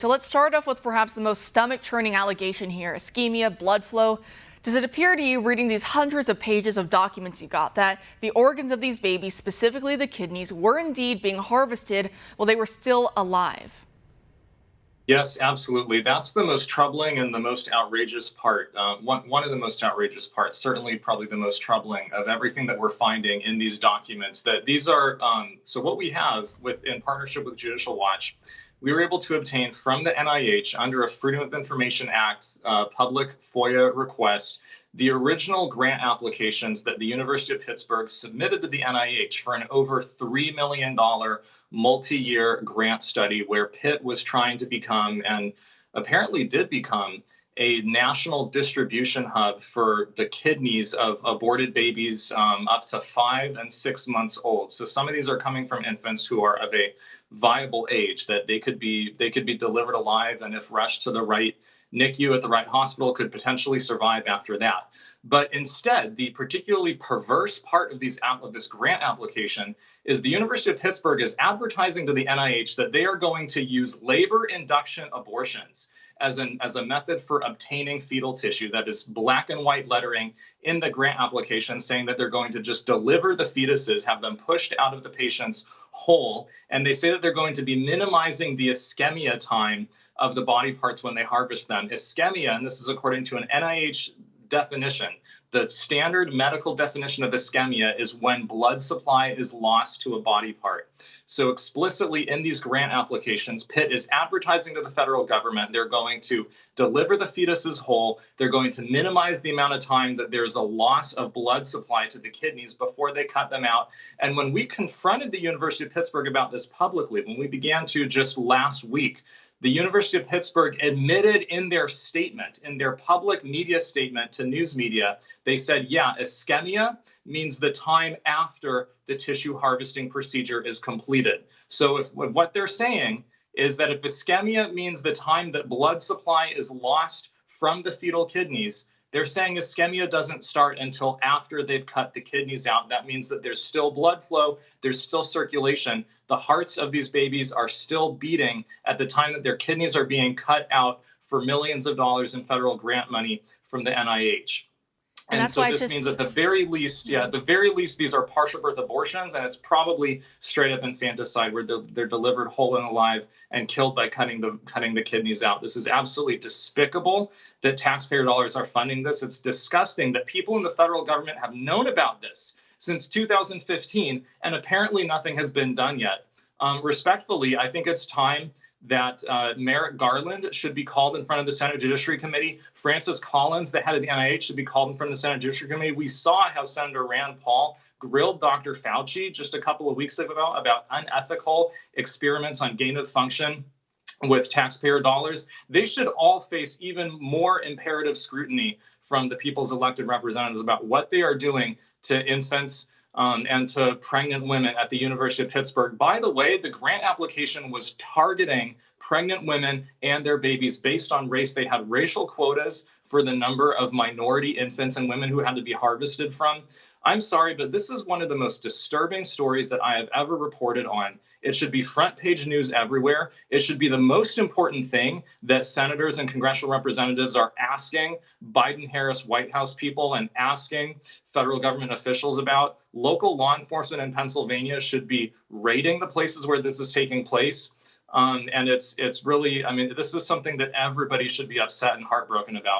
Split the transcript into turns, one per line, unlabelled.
So let's start off with perhaps the most stomach-churning allegation here, ischemia, blood flow. Does it appear to you, reading these hundreds of pages of documents you got, that the organs of these babies, specifically the kidneys, were indeed being harvested while they were still alive?
Yes, absolutely. That's the most troubling and the most outrageous part. One of the most outrageous parts, certainly probably the most troubling of everything that we're finding in these documents. That these are so what we have in partnership with Judicial Watch, we were able to obtain from the NIH under a Freedom of Information Act public FOIA request the original grant applications that the University of Pittsburgh submitted to the NIH for an over $3 million multi-year grant study where Pitt was trying to become, and apparently did become, a national distribution hub for the kidneys of aborted babies up to 5 and 6 months old. So some of these are coming from infants who are of a viable age that they could be delivered alive, and if rushed to the right NICU at the right hospital, could potentially survive after that. But instead, the particularly perverse part of this grant application is the University of Pittsburgh is advertising to the NIH that they are going to use labor induction abortions as a method for obtaining fetal tissue. That is black and white lettering in the grant application saying that they're going to just deliver the fetuses, have them pushed out of the patient's whole, and they say that they're going to be minimizing the ischemia time of the body parts when they harvest them. Ischemia, and this is according to an NIH definition, the standard medical definition of ischemia is when blood supply is lost to a body part. So explicitly in these grant applications, Pitt is advertising to the federal government they're going to deliver the fetuses whole. They're going to minimize the amount of time that there's a loss of blood supply to the kidneys before they cut them out. And when we confronted the University of Pittsburgh about this publicly, when we began to just last week, the University of Pittsburgh admitted in their statement, in their public media statement to news media, they said, yeah, ischemia means the time after the tissue harvesting procedure is completed. So what they're saying is that if ischemia means the time that blood supply is lost from the fetal kidneys, they're saying ischemia doesn't start until after they've cut the kidneys out. That means that there's still blood flow, there's still circulation. The hearts of these babies are still beating at the time that their kidneys are being cut out for millions of dollars in federal grant money from the NIH. And so this means at the very least, these are partial birth abortions, and it's probably straight up infanticide where they're delivered whole and alive and killed by cutting the kidneys out. This is absolutely despicable that taxpayer dollars are funding this. It's disgusting that people in the federal government have known about this since 2015, and apparently nothing has been done yet. Respectfully, I think it's time that Merrick Garland should be called in front of the Senate Judiciary Committee. Francis Collins, the head of the NIH, should be called in front of the Senate Judiciary Committee. We saw how Senator Rand Paul grilled Dr. Fauci just a couple of weeks ago about unethical experiments on gain of function with taxpayer dollars. They should all face even more imperative scrutiny from the people's elected representatives about what they are doing to infants and to pregnant women at the University of Pittsburgh. By the way, the grant application was targeting pregnant women and their babies based on race. They had racial quotas for the number of minority infants and women who had to be harvested from. I'm sorry, but this is one of the most disturbing stories that I have ever reported on. It should be front page news everywhere. It should be the most important thing that senators and congressional representatives are asking Biden-Harris White House people and asking federal government officials about. Local law enforcement in Pennsylvania should be raiding the places where this is taking place. And it's really, I mean, this is something that everybody should be upset and heartbroken about.